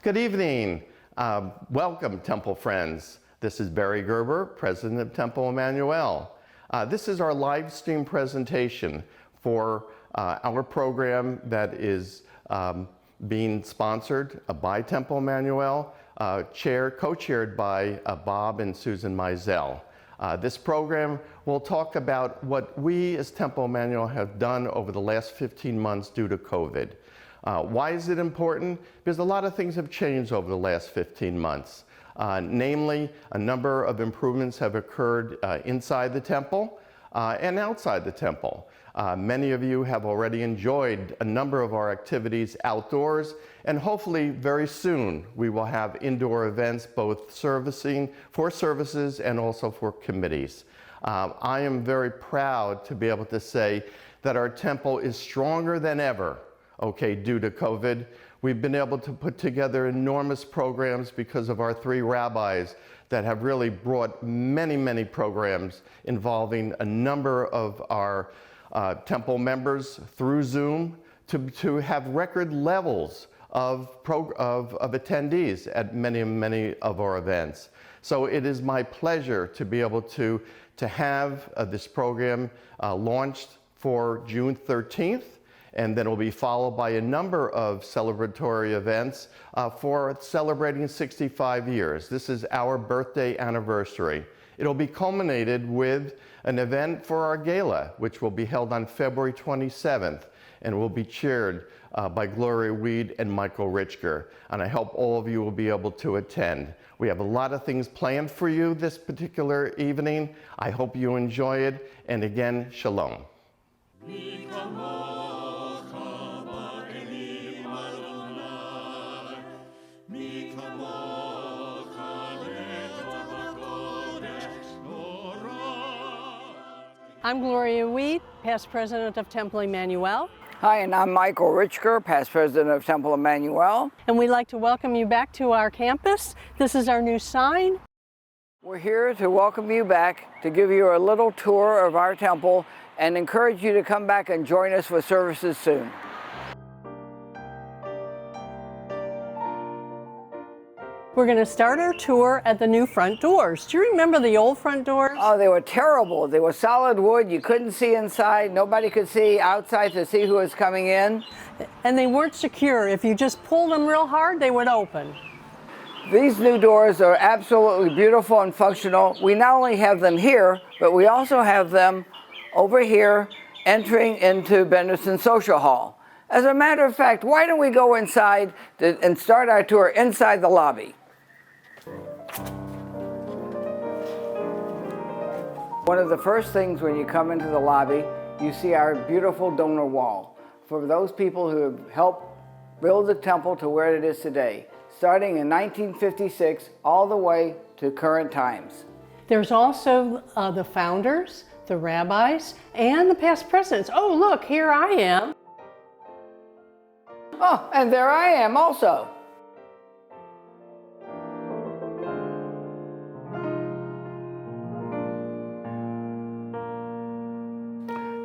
Good evening. Welcome, Temple friends. This is Barry Gerber, President of Temple Emanu-El. This is our live stream presentation for our program that is being sponsored by Temple Emanu-El, co-chaired by Bob and Susan Mizell. This program will talk about what we as Temple Emanu-El have done over the last 15 months due to COVID. Why is it important? Because a lot of things have changed over the last 15 months. Namely, a number of improvements have occurred inside the temple and outside the temple. Many of you have already enjoyed a number of our activities outdoors, and hopefully very soon we will have indoor events, both for services and also for committees. I am very proud to be able to say that our temple is stronger than ever, due to COVID. We've been able to put together enormous programs because of our three rabbis that have really brought many programs involving a number of our temple members through Zoom to have record levels of attendees at many of our events. So it is my pleasure to be able to have this program launched for June 13th, and then it will be followed by a number of celebratory events for celebrating 65 years. This is our birthday anniversary. It'll be culminated with an event for our gala, which will be held on February 27th, and will be chaired by Gloria Weed and Michael Richker. And I hope all of you will be able to attend. We have a lot of things planned for you this particular evening. I hope you enjoy it. And again, shalom. I'm Gloria Weed, past president of Temple Emanu-El. Hi, and I'm Michael Richker, past president of Temple Emanu-El. And we'd like to welcome you back to our campus. This is our new sign. We're here to welcome you back, to give you a little tour of our temple, and encourage you to come back and join us for services soon. We're going to start our tour at the new front doors. Do you remember the old front doors? Oh, they were terrible. They were solid wood. You couldn't see inside. Nobody could see outside to see who was coming in. And they weren't secure. If you just pulled them real hard, they would open. These new doors are absolutely beautiful and functional. We not only have them here, but we also have them over here entering into Benderson Social Hall. As a matter of fact, why don't we go inside and start our tour inside the lobby? One of the first things when you come into the lobby, you see our beautiful donor wall for those people who have helped build the temple to where it is today, starting in 1956 all the way to current times. There's also the founders, the rabbis, and the past presidents. Oh, look, here I am. Oh, and there I am also.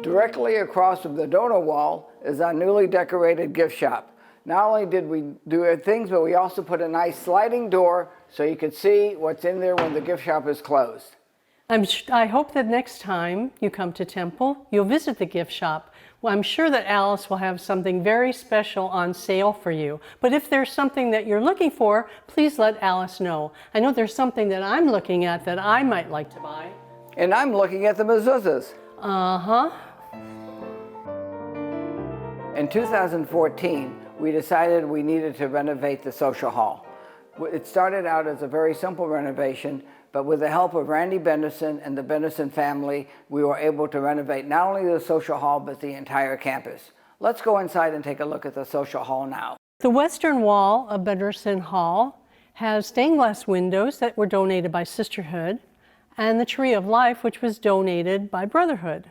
Directly across from the donor wall is our newly decorated gift shop. Not only did we do things, but we also put a nice sliding door so you could see what's in there when the gift shop is closed. I hope that next time you come to Temple, you'll visit the gift shop. Well, I'm sure that Alice will have something very special on sale for you. But if there's something that you're looking for, please let Alice know. I know there's something that I'm looking at that I might like to buy. And I'm looking at the mezuzahs. Uh-huh. In 2014, we decided we needed to renovate the social hall. It started out as a very simple renovation, but with the help of Randy Benderson and the Benderson family, we were able to renovate not only the social hall, but the entire campus. Let's go inside and take a look at the social hall now. The western wall of Benderson Hall has stained glass windows that were donated by Sisterhood, and the Tree of Life, which was donated by Brotherhood.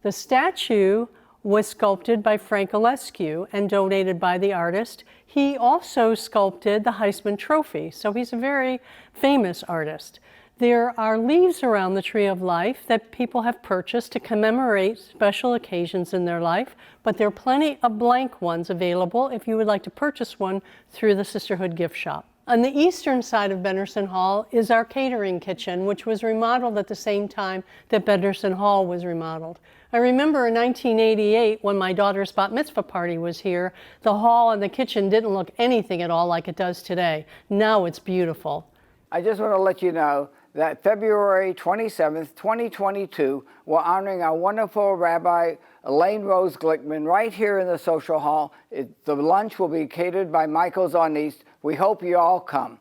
The statue was sculpted by Frank Alescu and donated by the artist. He also sculpted the Heisman Trophy, so he's a very famous artist. There are leaves around the Tree of Life that people have purchased to commemorate special occasions in their life, but there are plenty of blank ones available if you would like to purchase one through the Sisterhood gift shop. On the eastern side of Benderson Hall is our catering kitchen, which was remodeled at the same time that Benderson Hall was remodeled. I remember in 1988 when my daughter's bat mitzvah party was here, the hall and the kitchen didn't look anything at all like it does today. Now it's beautiful. I just want to let you know that February 27th, 2022, we're honoring our wonderful Rabbi Elaine Rose Glickman right here in the social hall. The lunch will be catered by Michael Zarnist. We hope you all come.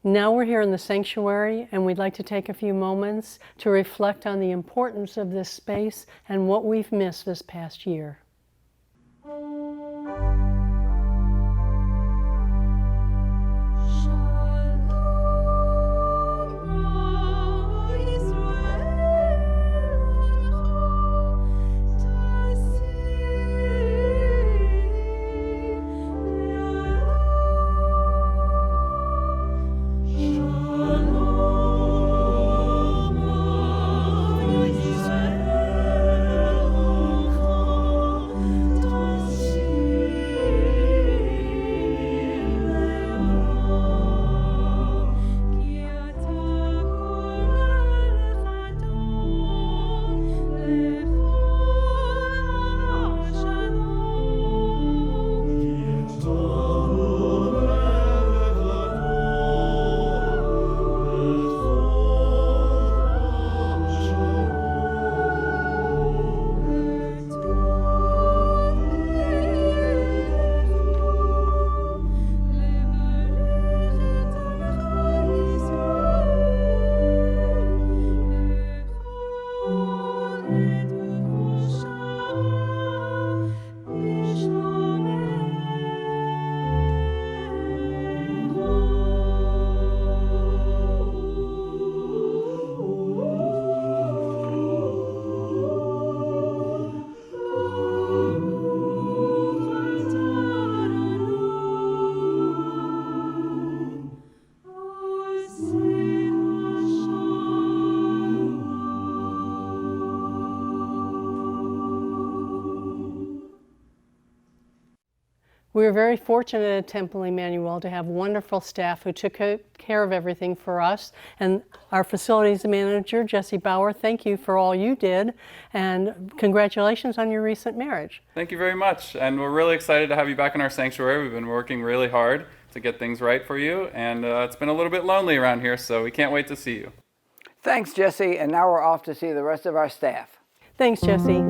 Now we're here in the sanctuary, and we'd like to take a few moments to reflect on the importance of this space and what we've missed this past year. We were very fortunate at Temple Emanu-El to have wonderful staff who took care of everything for us. And our facilities manager, Jesse Bauer, thank you for all you did. And congratulations on your recent marriage. Thank you very much. And we're really excited to have you back in our sanctuary. We've been working really hard to get things right for you. And it's been a little bit lonely around here, so we can't wait to see you. Thanks, Jesse. And now we're off to see the rest of our staff. Thanks, Jesse.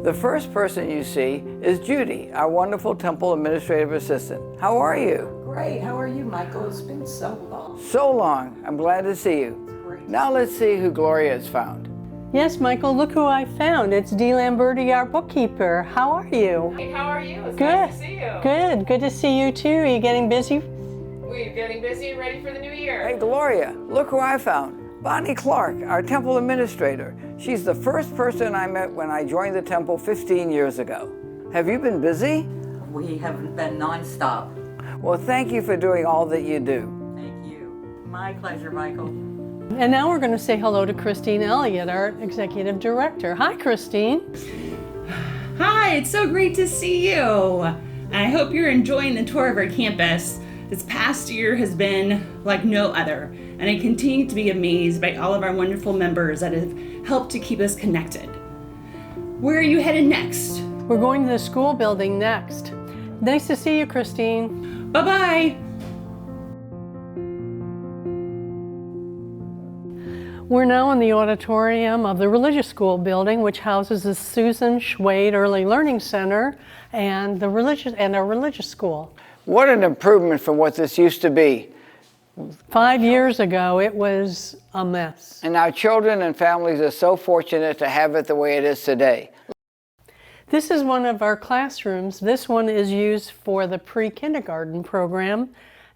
The first person you see is Judy, our wonderful temple administrative assistant. How are you? Great. How are you, Michael? It's been so long. So long. I'm glad to see you. Great. Now let's see who Gloria has found. Yes, Michael, look who I found. It's Dee Lamberti, our bookkeeper. How are you? Hey, how are you? It's Good. nice to see you. Good. Good to see you too. Are you getting busy? We're getting busy and ready for the new year. Hey, Gloria, look who I found. Bonnie Clark, our temple administrator. She's the first person I met when I joined the temple 15 years ago. Have you been busy? We have been nonstop. Well, thank you for doing all that you do. Thank you. My pleasure, Michael. And now we're going to say hello to Christine Elliott, our executive director. Hi, Christine. Hi, it's so great to see you. I hope you're enjoying the tour of our campus. This past year has been like no other, and I continue to be amazed by all of our wonderful members that have helped to keep us connected. Where are you headed next? We're going to the school building next. Nice to see you, Christine. Bye-bye. We're now in the auditorium of the religious school building, which houses the Susan Schwade Early Learning Center and our religious school. What an improvement from what this used to be. 5 years ago, it was a mess. And our children and families are so fortunate to have it the way it is today. This is one of our classrooms. This one is used for the pre-kindergarten program.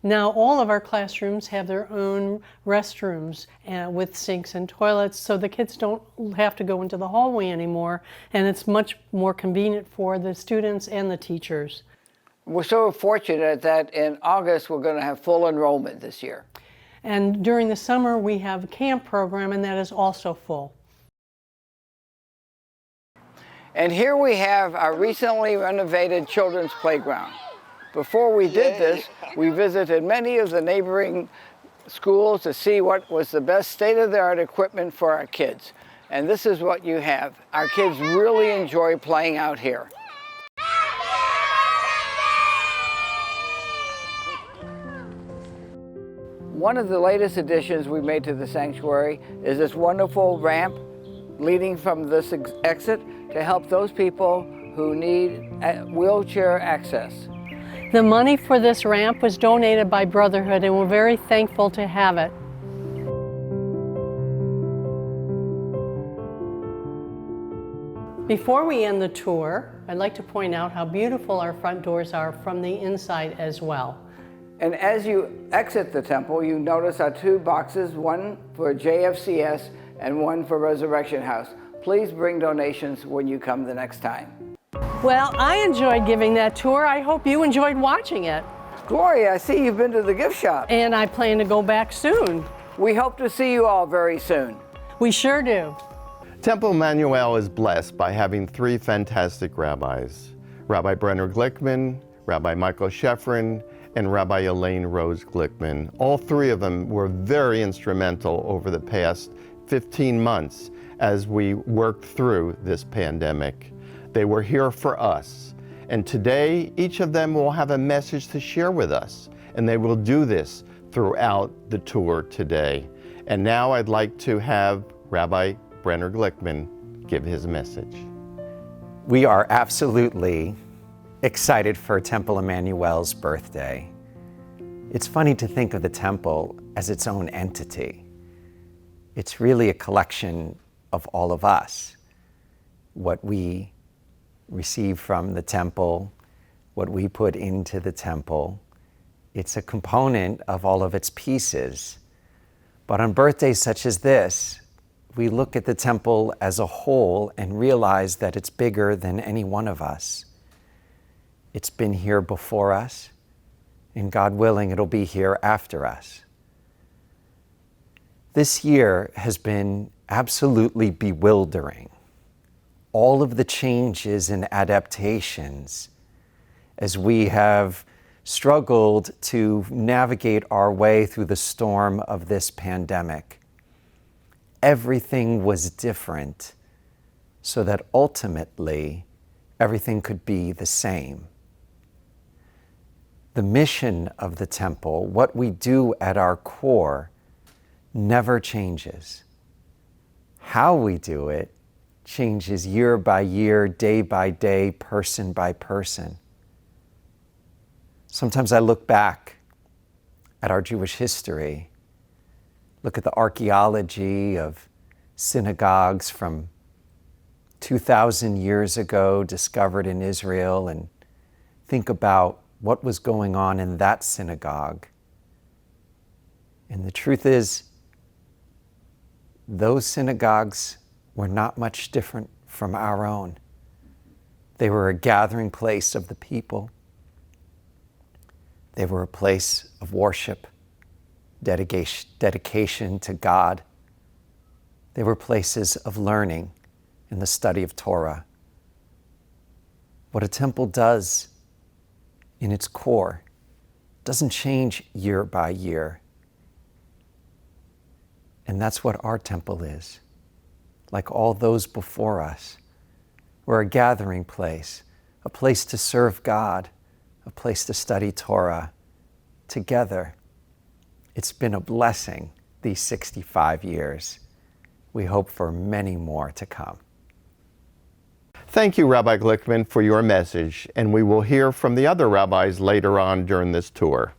Now all of our classrooms have their own restrooms with sinks and toilets, so the kids don't have to go into the hallway anymore, and it's much more convenient for the students and the teachers. We're so fortunate that in August we're going to have full enrollment this year. And during the summer we have a camp program, and that is also full. And here we have our recently renovated children's playground. Before we did this, we visited many of the neighboring schools to see what was the best state-of-the-art equipment for our kids. And this is what you have. Our kids really enjoy playing out here. One of the latest additions we made to the sanctuary is this wonderful ramp leading from this exit to help those people who need wheelchair access. The money for this ramp was donated by Brotherhood, and we're very thankful to have it. Before we end the tour, I'd like to point out how beautiful our front doors are from the inside as well. And as you exit the temple, you notice our two boxes, one for JFCS and one for Resurrection House. Please bring donations when you come the next time. Well, I enjoyed giving that tour. I hope you enjoyed watching it. Gloria, I see you've been to the gift shop. And I plan to go back soon. We hope to see you all very soon. We sure do. Temple Emanu-El is blessed by having three fantastic rabbis, Rabbi Brenner Glickman, Rabbi Michael Sheffrin, and Rabbi Elaine Rose Glickman. All three of them were very instrumental over the past 15 months as we worked through this pandemic. They were here for us. And today, each of them will have a message to share with us. And they will do this throughout the tour today. And now I'd like to have Rabbi Brenner Glickman give his message. We are absolutely excited for Temple Emanu-El's birthday. It's funny to think of the temple as its own entity. It's really a collection of all of us. What we receive from the temple, what we put into the temple, it's a component of all of its pieces. But on birthdays such as this, we look at the temple as a whole and realize that it's bigger than any one of us. It's been here before us, and God willing, it'll be here after us. This year has been absolutely bewildering. All of the changes and adaptations as we have struggled to navigate our way through the storm of this pandemic. Everything was different so that ultimately everything could be the same. The mission of the temple, what we do at our core, never changes. How we do it changes year by year, day by day, person by person. Sometimes I look back at our Jewish history, look at the archaeology of synagogues from 2,000 years ago discovered in Israel, and think about what was going on in that synagogue. And the truth is, those synagogues were not much different from our own. They were a gathering place of the people. They were a place of worship, dedication to God. They were places of learning and the study of Torah. What a temple does in its core doesn't change year by year. And that's what our temple is. Like all those before us, we're a gathering place, a place to serve God, a place to study Torah together. It's been a blessing these 65 years. We hope for many more to come. Thank you, Rabbi Glickman, for your message, and we will hear from the other rabbis later on during this tour.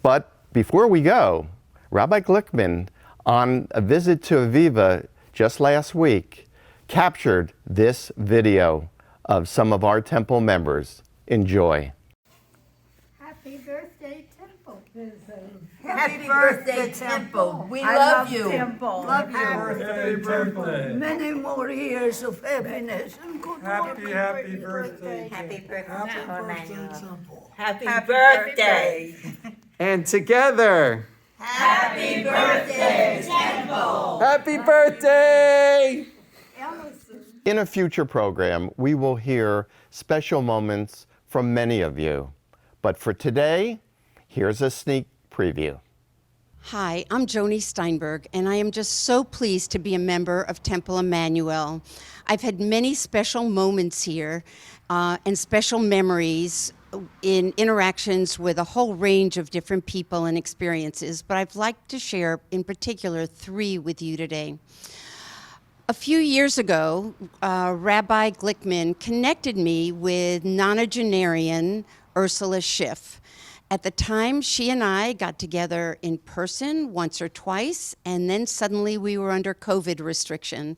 But before we go, Rabbi Glickman, on a visit to Aviva just last week, captured this video of some of our temple members. Enjoy. Happy birthday, Temple. Happy birthday, Temple. We I love you. Temple. Love you. Birthday, birthday. Many more years of happiness and good Happy, happy birthday. Happy birthday, Emanu-El. Happy birthday. And together. Happy birthday, Temple. Happy birthday! In a future program, we will hear special moments from many of you. But for today, here's a sneak preview. Hi, I'm Joni Steinberg, and I am just so pleased to be a member of Temple Emanu-El. I've had many special moments here and special memories in interactions with a whole range of different people and experiences, but I'd like to share in particular 3 with you today. A few years ago, Rabbi Glickman connected me with nonagenarian Ursula Schiff. At the time, she and I got together in person once or twice, and then suddenly we were under COVID restriction.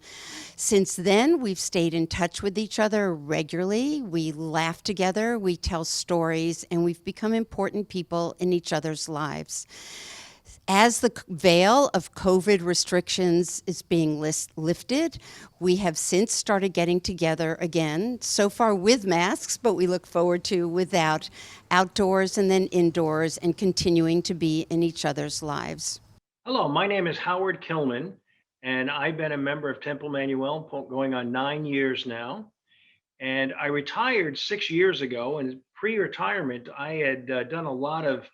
Since then, we've stayed in touch with each other regularly. We laugh together, we tell stories, and we've become important people in each other's lives. As the veil of COVID restrictions is being lifted, we have since started getting together again, so far with masks, but we look forward to without, outdoors and then indoors, and continuing to be in each other's lives. Hello, my name is Howard Kilman, and I've been a member of Temple Emanu-El going on 9 years now. And I retired 6 years ago, and pre-retirement, I had done a lot of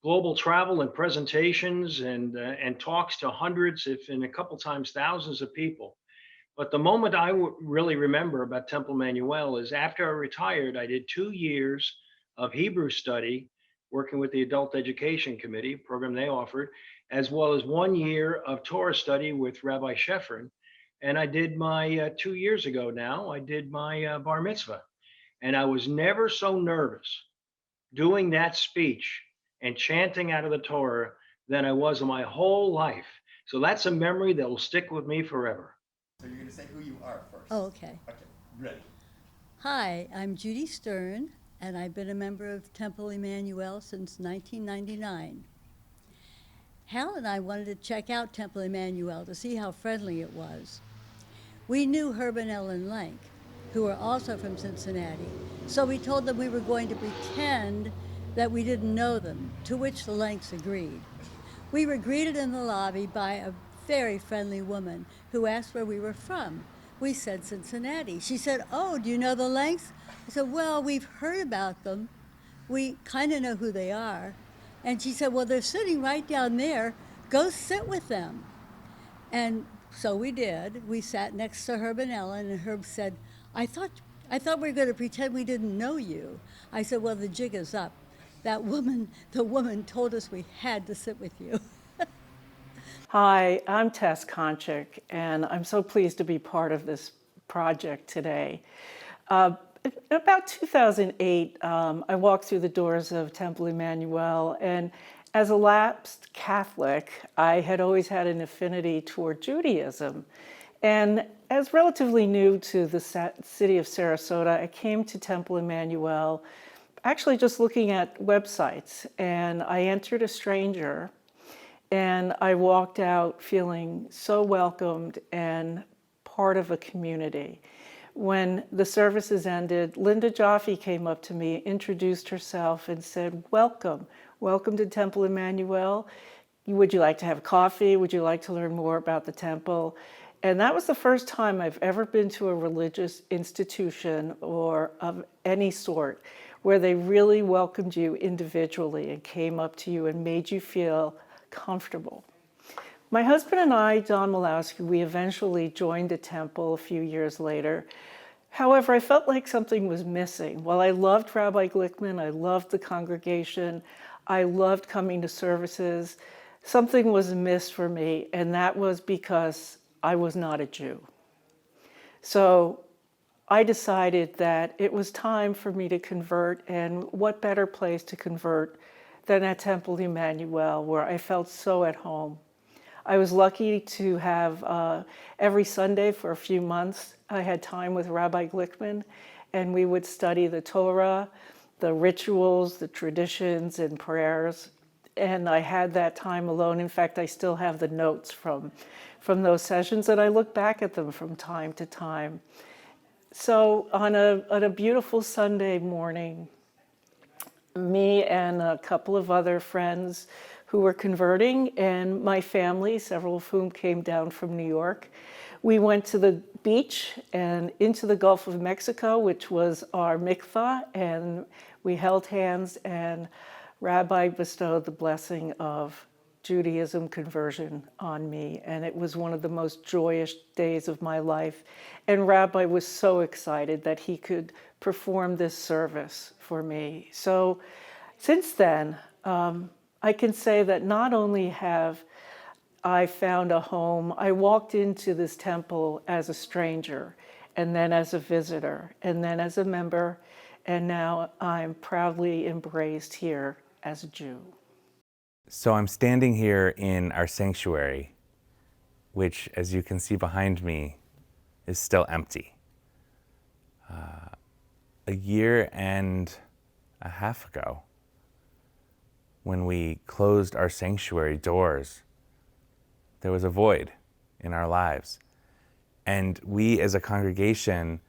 global travel and presentations and talks to hundreds, if in a couple times thousands of people. But the moment I really remember about Temple Emanu-El is after I retired, I did 2 years of Hebrew study, working with the Adult Education Committee, a program they offered, as well as 1 year of Torah study with Rabbi Sheffrin. And I did my, 2 years ago now, I did my bar mitzvah. And I was never so nervous doing that speech and chanting out of the Torah than I was in my whole life. So that's a memory that will stick with me forever. So you're going to say who you are first. Oh, okay. Okay, ready. Hi, I'm Judy Stern, and I've been a member of Temple Emanu-El since 1999. Hal and I wanted to check out Temple Emanu-El to see how friendly it was. We knew Herb and Ellen Lank, who are also from Cincinnati, so we told them we were going to pretend that we didn't know them, to which the Lanks agreed. We were greeted in the lobby by a very friendly woman who asked where we were from. We said Cincinnati. She said, "Oh, do you know the Lanks?" I said, "Well, we've heard about them. We kind of know who they are." And she said, "Well, they're sitting right down there. Go sit with them." And so we did. We sat next to Herb and Ellen, and Herb said, I thought we were going to pretend we didn't know you." I said, "Well, the jig is up. The woman told us we had to sit with you." Hi, I'm Tess Konchik, and I'm so pleased to be part of this project today. In about 2008, I walked through the doors of Temple Emanu-El, and as a lapsed Catholic, I had always had an affinity toward Judaism. And as relatively new to the city of Sarasota, I came to Temple Emanu-El actually just looking at websites, and I entered a stranger, and I walked out feeling so welcomed and part of a community. When the services ended, Linda Jaffe came up to me, introduced herself, and said, welcome to Temple Emanu-El. Would you like to have coffee? Would you like to learn more about the temple? And that was the first time I've ever been to a religious institution or of any sort where they really welcomed you individually and came up to you and made you feel comfortable. My husband and I, Don Malowski, we eventually joined the temple a few years later. However, I felt like something was missing. While I loved Rabbi Glickman, I loved the congregation, I loved coming to services, something was amiss for me, and that was because I was not a Jew. So I decided that it was time for me to convert, and what better place to convert than at Temple Emanu-El, where I felt so at home. I was lucky to have every Sunday for a few months, I had time with Rabbi Glickman, and we would study the Torah, the rituals, the traditions, and prayers. and I had that time alone. In fact, I still have the notes from those sessions, and I look back at them from time to time. So on a beautiful Sunday morning, me and a couple of other friends who were converting, and my family, several of whom came down from New York, we went to the beach and into the Gulf of Mexico, which was our mikvah, and we held hands, and Rabbi bestowed the blessing of Judaism conversion on me, and it was one of the most joyous days of my life. And Rabbi was so excited that he could perform this service for me. So since then, I can say that not only have I found a home, I walked into this temple as a stranger, and then as a visitor, and then as a member, and now I'm proudly embraced here as a Jew. So I'm standing here in our sanctuary, which, as you can see behind me, is still empty. A year and a half ago, when we closed our sanctuary doors, there was a void in our lives. And we as a congregation,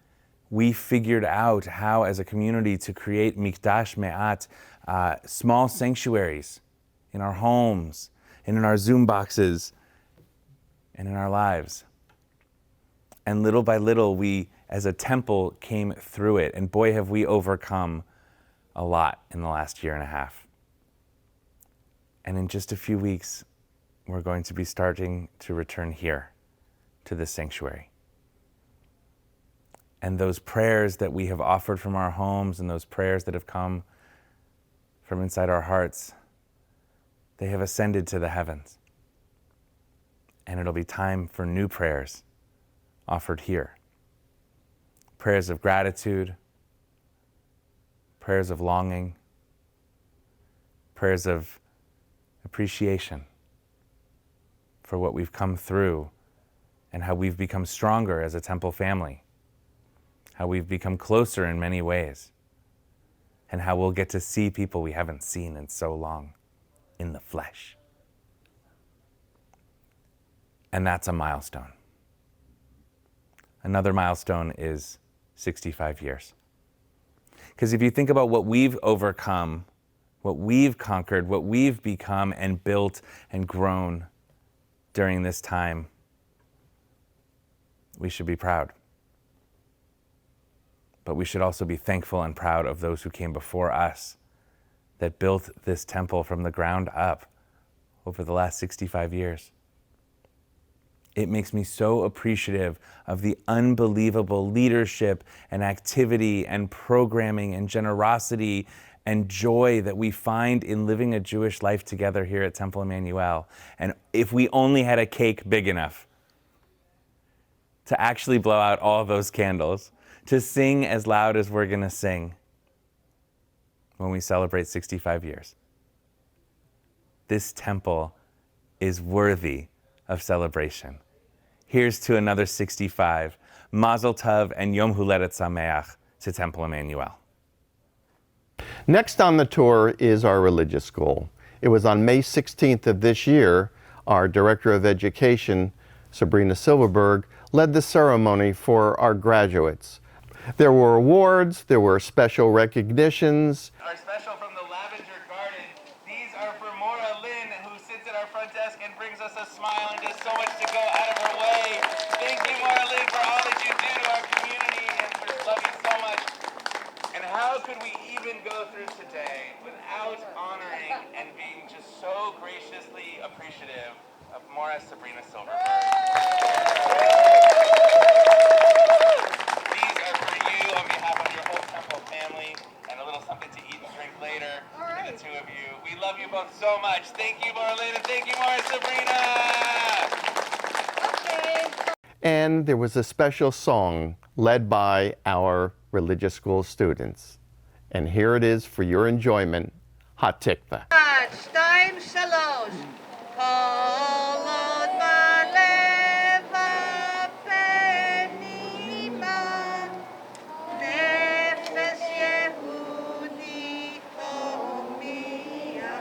we figured out how as a community to create mikdash me'at, small sanctuaries in our homes and in our Zoom boxes and in our lives. And little by little, we as a temple came through it. And boy, have we overcome a lot in the last year and a half. And in just a few weeks, we're going to be starting to return here to this sanctuary. And those prayers that we have offered from our homes and those prayers that have come from inside our hearts, they have ascended to the heavens. And it'll be time for new prayers offered here. Prayers of gratitude, prayers of longing, prayers of appreciation for what we've come through and how we've become stronger as a temple family, how we've become closer in many ways, and how we'll get to see people we haven't seen in so long in the flesh. And that's a milestone. Another milestone is 65 years. Because if you think about what we've overcome, what we've conquered, what we've become and built and grown during this time, we should be proud. But we should also be thankful and proud of those who came before us that built this temple from the ground up over the last 65 years. It makes me so appreciative of the unbelievable leadership and activity and programming and generosity and joy that we find in living a Jewish life together here at Temple Emanu-El. And if we only had a cake big enough to actually blow out all those candles, to sing as loud as we're going to sing when we celebrate 65 years. This temple is worthy of celebration. Here's to another 65. Mazel Tov and Yom Huledet Sameach to Temple Emanu-El. Next on the tour is our religious school. It was on May 16th of this year, our Director of Education, Sabrina Silverberg, led the ceremony for our graduates. There were awards, there were special recognitions. Our special from the Lavender Garden. These are for Maura Lynn, who sits at our front desk and brings us a smile and does so much to go out of her way. Thank you, Maura Lynn, for all that you do to our community and for loving so much. And how could we even go through today without honoring and being just so graciously appreciative of Maura Sabrina Silverberg? These are for you on behalf of your whole temple family, and a little something to eat and drink later for the two of you. We love you both so much. Thank you, Marlene, and thank you, Maura Sabrina. And there was a special song led by our religious school students. And here it is for your enjoyment, Hatikva. שתיים, שלוש. כל עוד בלב הפנימה, נפש יהודי הומייה.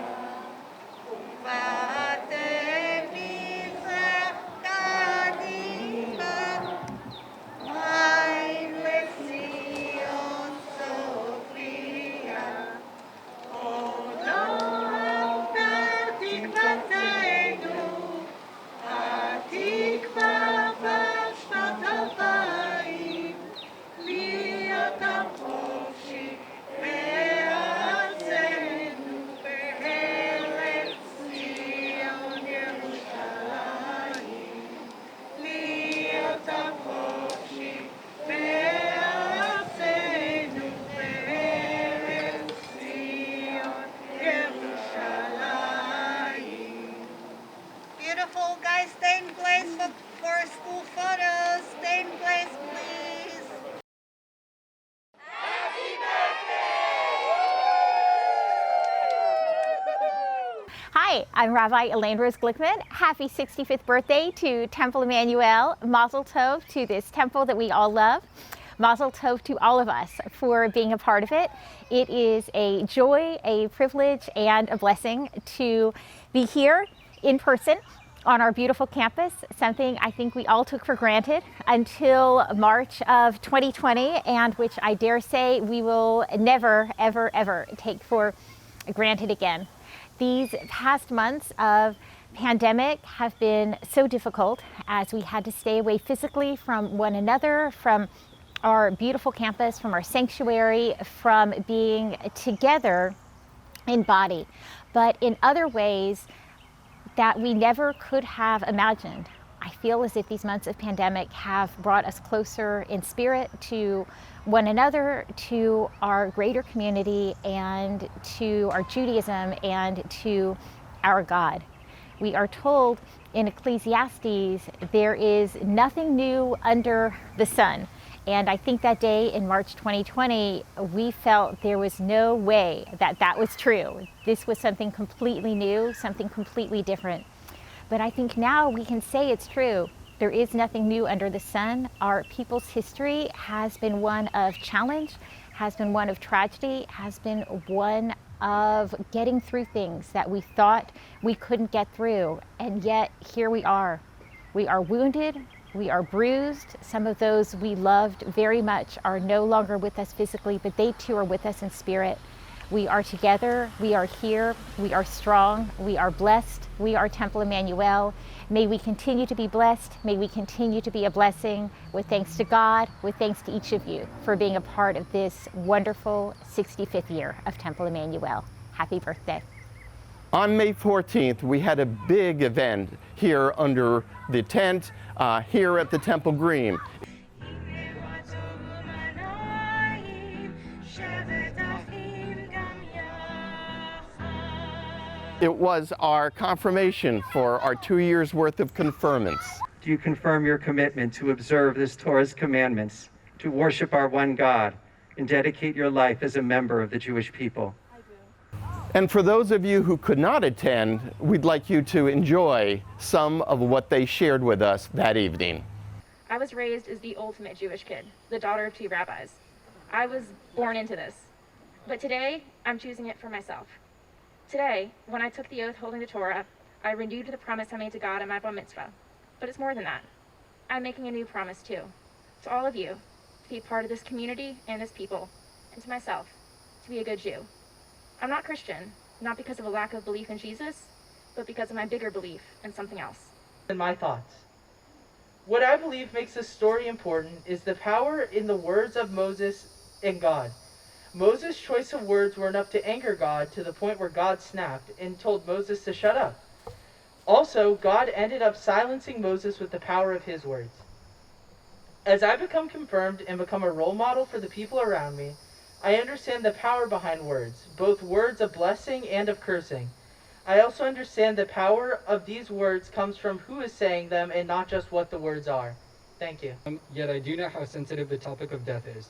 Hi, I'm Rabbi Elaine Rose Glickman. Happy 65th birthday to Temple Emanu-El. Mazel tov to this temple that we all love. Mazel tov to all of us for being a part of it. It is a joy, a privilege, and a blessing to be here in person on our beautiful campus, something I think we all took for granted until March of 2020, and which I dare say we will never, ever, ever take for granted again. These past months of pandemic have been so difficult as we had to stay away physically from one another, from our beautiful campus, from our sanctuary, from being together in body, but in other ways that we never could have imagined. I feel as if these months of pandemic have brought us closer in spirit to one another, to our greater community, and to our Judaism, and to our God. We are told in Ecclesiastes, there is nothing new under the sun. And I think that day in March 2020, we felt there was no way that that was true. This was something completely new, something completely different. But I think now we can say it's true. There is nothing new under the sun. Our people's history has been one of challenge, has been one of tragedy, has been one of getting through things that we thought we couldn't get through. And yet here we are. We are wounded, we are bruised. Some of those we loved very much are no longer with us physically, but they too are with us in spirit. We are together, we are here, we are strong, we are blessed, we are Temple Emanu-El. May we continue to be blessed, may we continue to be a blessing, with thanks to God, with thanks to each of you for being a part of this wonderful 65th year of Temple Emanu-El. Happy birthday. On May 14th, we had a big event here under the tent, here at the Temple Green. It was our confirmation for our 2 years worth of confirmance. Do you confirm your commitment to observe this Torah's commandments, to worship our one God, and dedicate your life as a member of the Jewish people? And for those of you who could not attend, we'd like you to enjoy some of what they shared with us that evening. I was raised as the ultimate Jewish kid, the daughter of 2 rabbis. I was born into this. But today, I'm choosing it for myself. Today, when I took the oath holding the Torah, I renewed the promise I made to God in my bar mitzvah. But it's more than that. I'm making a new promise too, to all of you, to be part of this community and this people, and to myself, to be a good Jew. I'm not Christian, not because of a lack of belief in Jesus, but because of my bigger belief in something else. And my thoughts. What I believe makes this story important is the power in the words of Moses and God. Moses' choice of words were enough to anger God to the point where God snapped and told Moses to shut up. Also, God ended up silencing Moses with the power of his words. As I become confirmed and become a role model for the people around me, I understand the power behind words, both words of blessing and of cursing. I also understand the power of these words comes from who is saying them and not just what the words are. Thank you. Yet I do know how sensitive the topic of death is.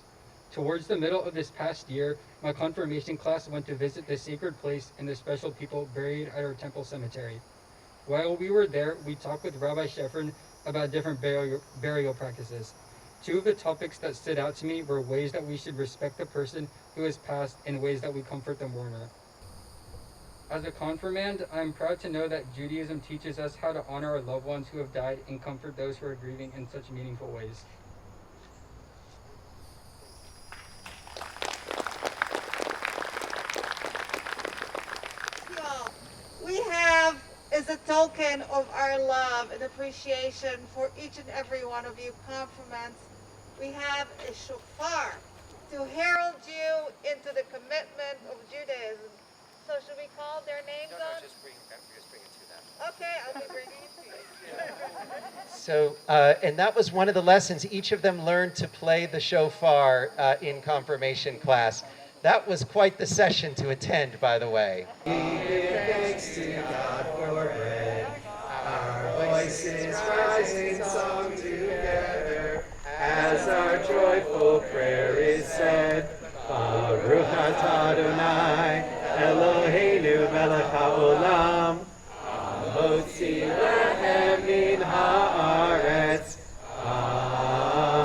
Towards the middle of this past year, my confirmation class went to visit the sacred place and the special people buried at our temple cemetery. While we were there, we talked with Rabbi Shefrin about different burial practices. 2 of the topics that stood out to me were ways that we should respect the person who has passed and ways that we comfort the mourner. As a confirmand, I'm proud to know that Judaism teaches us how to honor our loved ones who have died and comfort those who are grieving in such meaningful ways. We have, as a token of our love and appreciation for each and every one of you confirmants, we have a shofar to herald you into the commitment of Judaism. So should we call their names on? Just bring it to them. Okay, I'll be bringing it to you. So, and that was one of the lessons. Each of them learned to play the shofar in confirmation class. That was quite the session to attend, by the way. We give thanks to God for bread. Our voices rise in song together as our joyful prayer is said. Baruch atah Adonai, Eloheinu melech haolam, Silechem min haaretz. Amen.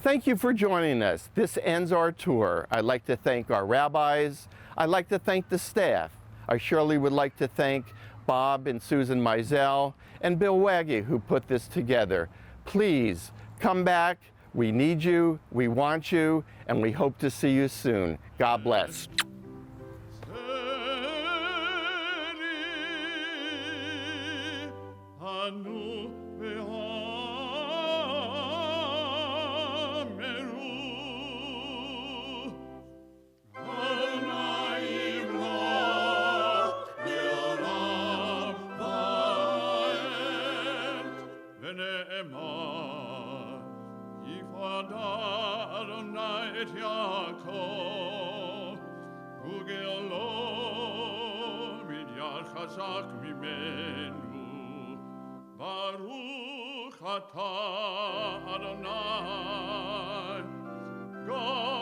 Thank you for joining us. This ends our tour. I'd like to thank our rabbis. I'd like to thank the staff. I surely would like to thank Bob and Susan Mizell and Bill Waggy who put this together. Please come back. We need you, we want you, and we hope to see you soon. God bless. Baruch atah Adonai, God